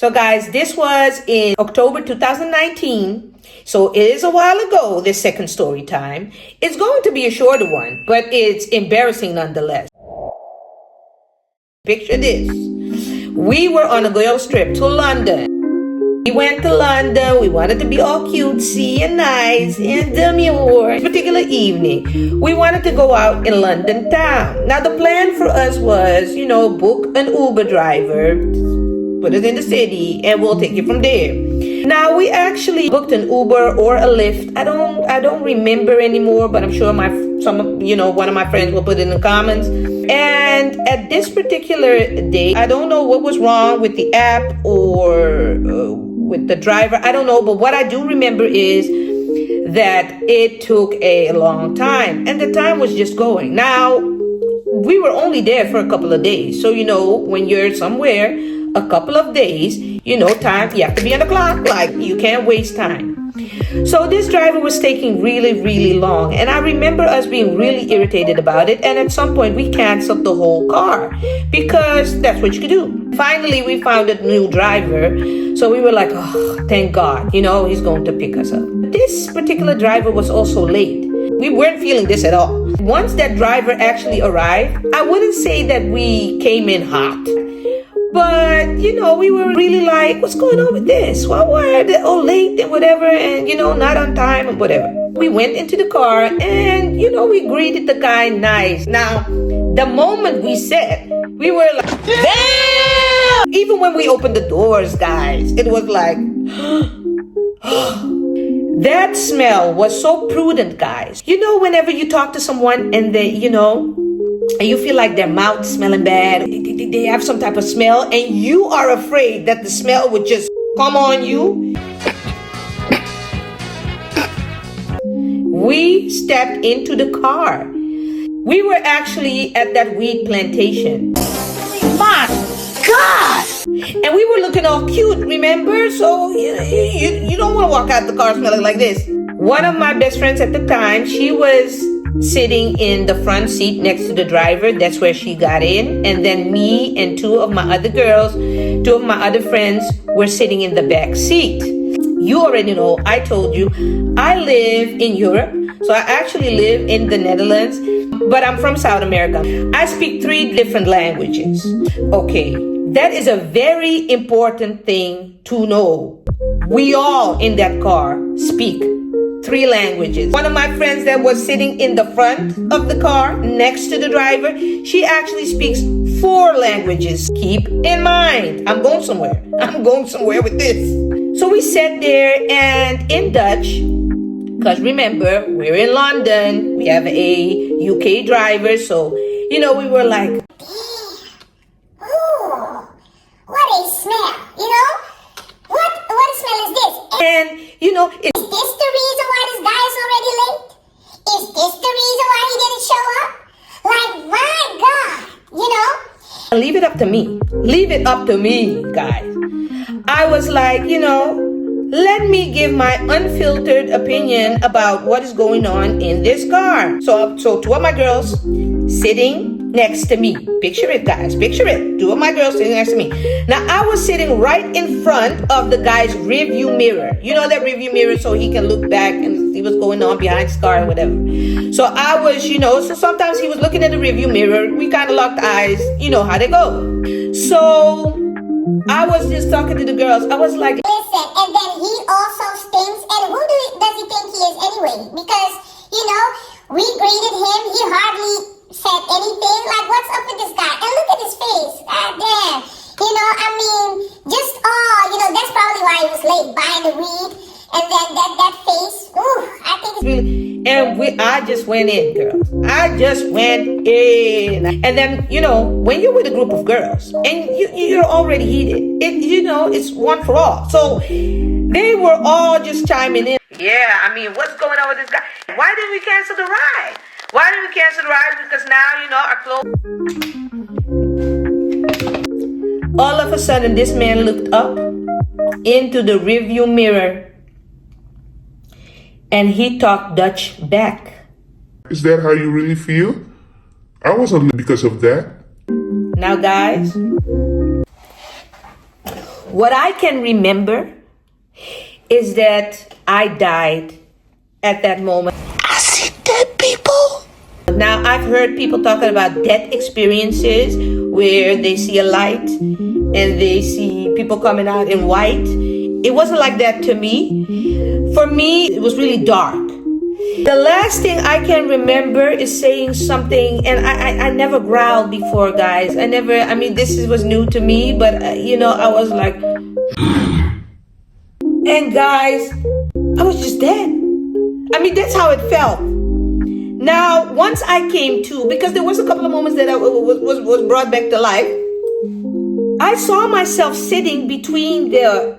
So guys, this was in October 2019. So it is a while ago, this second story time. It's going to be a shorter one, but it's embarrassing nonetheless. Picture this. We were on a girls' trip to London. We went to London. We wanted to be all cutesy and nice and demure. This particular evening, we wanted to go out in London town. Now, the plan for us was, book an Uber driver, put it in the city, and we'll take it from there. Now, we actually booked an Uber or a Lyft. I don't remember anymore, but I'm sure one of my friends will put it in the comments. And at this particular day, I don't know what was wrong with the app or with the driver. I don't know, but what I do remember is that it took a long time, and the time was just going. Now, we were only there for a couple of days. So, when you're somewhere a couple of days, time, you have to be on the clock. Like, you can't waste time. So this driver was taking really, really long. And I remember us being really irritated about it. And at some point, we canceled the whole car because that's what you could do. Finally, we found a new driver. So we were like, oh, thank God, he's going to pick us up. This particular driver was also late. We weren't feeling this at all. Once that driver actually arrived, I wouldn't say that we came in hot. But, we were really like, what's going on with this? Why are they all late and whatever and, not on time and whatever. We went into the car and, we greeted the guy nice. Now, the moment we said, we were like, damn! Even when we opened the doors, guys, it was like, that smell was so prudent, guys. Whenever you talk to someone and they, and you feel like their mouth smelling bad, they have some type of smell, and you are afraid that the smell would just come on you. We stepped into the car. We were actually at that weed plantation. My God! And we were looking all cute, remember? So you don't want to walk out the car smelling like this. One of my best friends at the time, she was sitting in the front seat next to the driver. That's where she got in. And then me and two of my other friends were sitting in the back seat. You already know, I told you, I live in Europe. So I actually live in the Netherlands, but I'm from South America. I speak 3 different languages. Okay, that is a very important thing to know. We all in that car speak 3 languages. One of my friends that was sitting in the front of the car next to the driver, she actually speaks 4 languages. Keep in mind, I'm going somewhere. I'm going somewhere with this. So we sat there and in Dutch, because remember, we're in London, we have a UK driver, so, we were like, damn, ooh, what a smell, What smell is this? And, is this the reason why this guy is already late? Is this the reason why he didn't show up? Like, my God, Leave it up to me. Leave it up to me, guys. I was like, let me give my unfiltered opinion about what is going on in this car. So 2 of my girls sitting next to me. Picture it, guys. Picture it. 2 of my girls sitting next to me. Now, I was sitting right in front of the guy's rearview mirror. You know that rearview mirror so he can look back and see what's going on behind his car and whatever. So I was, so sometimes he was looking at the rearview mirror. We kind of locked eyes. You know how they go. So I was just talking to the girls. I was like, listen, and then he also stinks. And who does he think he is anyway? Because, we greeted him. He hardly said anything. Like, what's up with this guy? And look at his face. God damn. That's probably why he was late buying the weed. And then that face. Ooh, I think it's really. And I just went in, girls. I just went in. And then, when you're with a group of girls and you're already heated, it's one for all. So they were all just chiming in. Yeah, what's going on with this guy? Why did we cancel the ride? Because now, our clothes. All of a sudden, this man looked up into the rearview mirror and he talked Dutch back. Is that how you really feel? I wasn't because of that. Now, guys, What I can remember is that I died at that moment. I see dead people. Now, I've heard people talking about death experiences where they see a light and they see people coming out in white. It wasn't like that to me. For me, it was really dark. The last thing I can remember is saying something, and I never growled before, guys. This was new to me, but I was like, and guys, I was just dead. That's how it felt. Now, once I came to, because there was a couple of moments that I was brought back to life, I saw myself sitting between the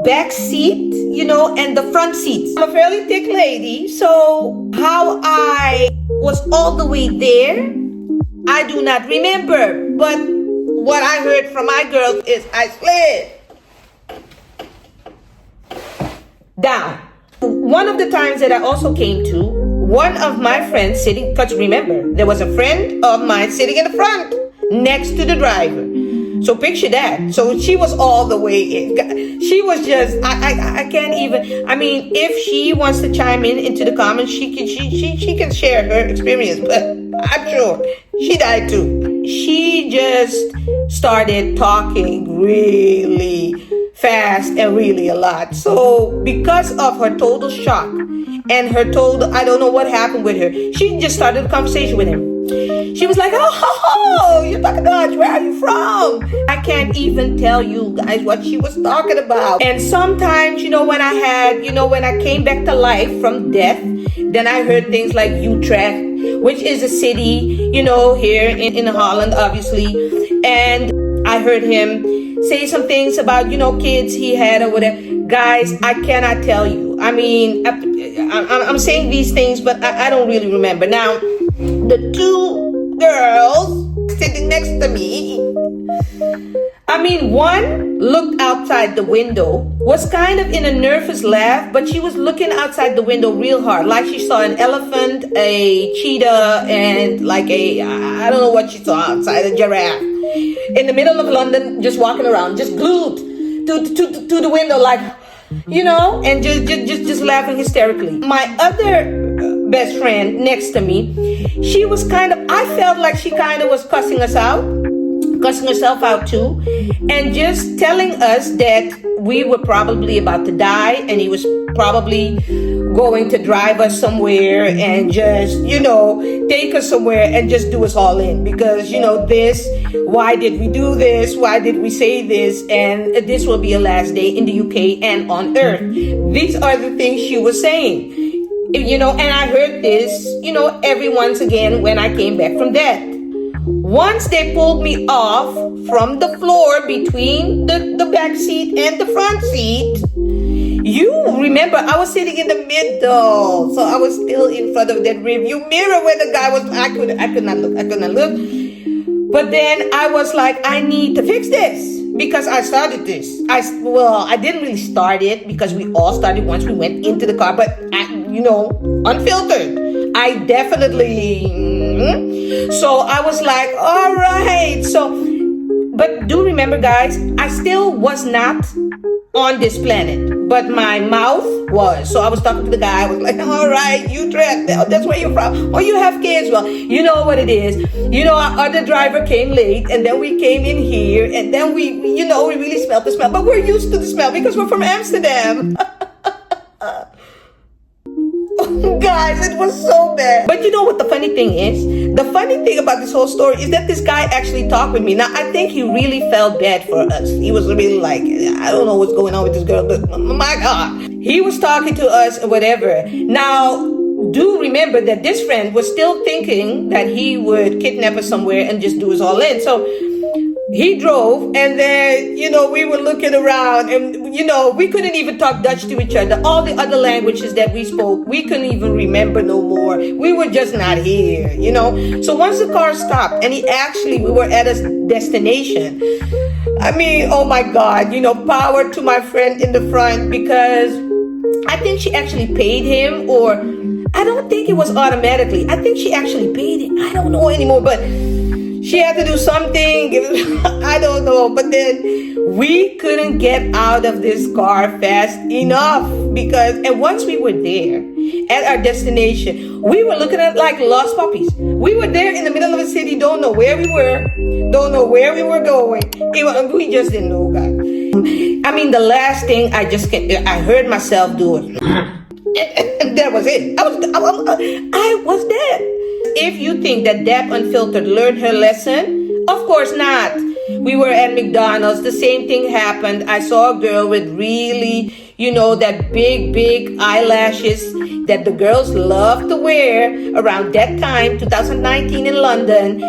back seat, and the front seats. I'm a fairly thick lady, so how I was all the way there, I do not remember. But what I heard from my girls is I slid down. One of the times that I also came to, one of my friends sitting, because remember, there was a friend of mine sitting in the front next to the driver. So picture that. So she was all the way in. She was just, I can't even, if she wants to chime into the comments, she can share her experience, but I'm sure she died too. She just started talking really fast and really a lot. So because of her total shock and her total, I don't know what happened with her, she just started a conversation with him. She was like, oh, you're talking Dutch, where are you from? I can't even tell you guys what she was talking about. And sometimes, when I came back to life from death, then I heard things like Utrecht, which is a city, here in Holland, obviously. And I heard him say some things about, kids he had or whatever. Guys, I cannot tell you. I'm saying these things, but I don't really remember. Now, the two girls sitting next to me, one looked outside the window, was kind of in a nervous laugh, but she was looking outside the window real hard, like she saw an elephant, a cheetah, and I don't know what she saw outside, a giraffe, in the middle of London, just walking around, just glued to the window, and just laughing hysterically. My other best friend next to me, she was I felt like she kind of was cussing herself out too, and just telling us that we were probably about to die, and he was probably going to drive us somewhere and just, take us somewhere and just do us all in. Because, why did we do this? Why did we say this? And this will be a last day in the UK and on earth. These are the things she was saying. And I heard this, every once again when I came back from death. Once they pulled me off from the floor between the back seat and the front seat, you remember I was sitting in the middle, so I was still in front of that rearview mirror where the guy was. I could not look. But then I was like, I need to fix this because I started this. I didn't really start it because we all started once we went into the car, but unfiltered. I definitely. So I was like, all right. But do remember, guys, I still was not on this planet, but my mouth was. So I was talking to the guy. I was like, all right, Utrecht, that's where you're from. Oh, you have kids. Well, you know what it is. Our other driver came late, and then we came in here, and then we really smelled the smell. But we're used to the smell because we're from Amsterdam. Guys, it was so bad. But you know what the funny thing is? The funny thing about this whole story is that this guy actually talked with me. Now, I think he really felt bad for us. He was really like, I don't know what's going on with this girl, but my God. He was talking to us or whatever. Now, do remember that this friend was still thinking that he would kidnap us somewhere and just do us all in. So he drove, and then, we were looking around, and, we couldn't even talk Dutch to each other. All the other languages that we spoke, we couldn't even remember no more. We were just not here, So once the car stopped, and we were at a destination. Oh my God, power to my friend in the front, because I think she actually paid him, or I don't think it was automatically. I think she actually paid him. I don't know anymore, but She had to do something. I don't know. But then we couldn't get out of this car fast enough and once we were there at our destination, we were looking at like lost puppies. We were there in the middle of a city, don't know where we were, don't know where we were going. We just didn't know, guys. I mean, the last thing I heard myself do it. And that was it. I was dead. If you think that Deb Unfiltered learned her lesson, of course not. We were at McDonald's. The same thing happened. I saw a girl with really, that big eyelashes that the girls love to wear around that time, 2019 in London.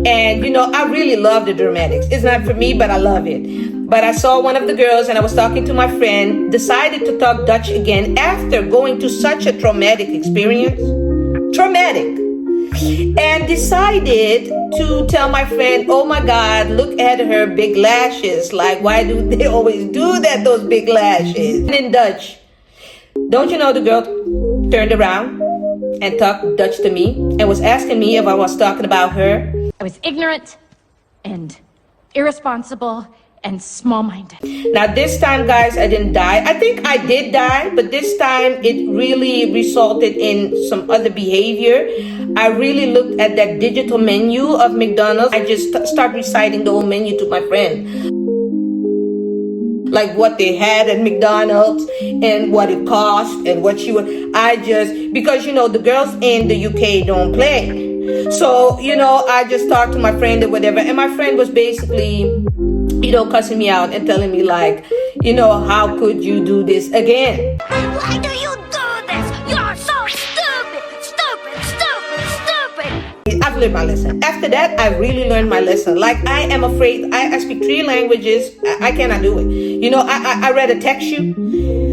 And, I really love the dramatics. It's not for me, but I love it. But I saw one of the girls and I was talking to my friend, decided to talk Dutch again after going to such a traumatic experience. And decided to tell my friend, oh my God, look at her big lashes. Like, why do they always do that, those big lashes? And in Dutch, don't you know the girl turned around and talked Dutch to me and was asking me if I was talking about her. I was ignorant and irresponsible and small-minded. Now this time, guys, I didn't die. I think I did die, but this time it really resulted in some other behavior. I really looked at that digital menu of McDonald's. I just started reciting the whole menu to my friend. Like what they had at McDonald's and what it cost and what she would. Because the girls in the UK don't play. So, I just talked to my friend or whatever. And my friend was basically, cussing me out and telling me like, how could you do this again? Why do you do this? You're so stupid! I've learned my lesson. After that, I really learned my lesson. Like, I am afraid. I speak 3 languages. I cannot do it. I rather text you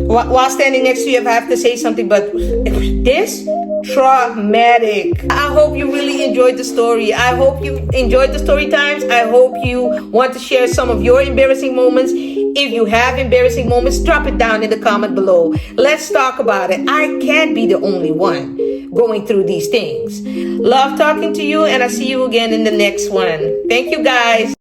while standing next to you if I have to say something. But this, traumatic. I hope you really enjoyed the story. I hope you enjoyed the story times. I hope you want to share some of your embarrassing moments. If you have embarrassing moments, drop it down in the comment below. Let's talk about it. I can't be the only one going through these things. Love talking to you, and I'll see you again in the next one. Thank you, guys.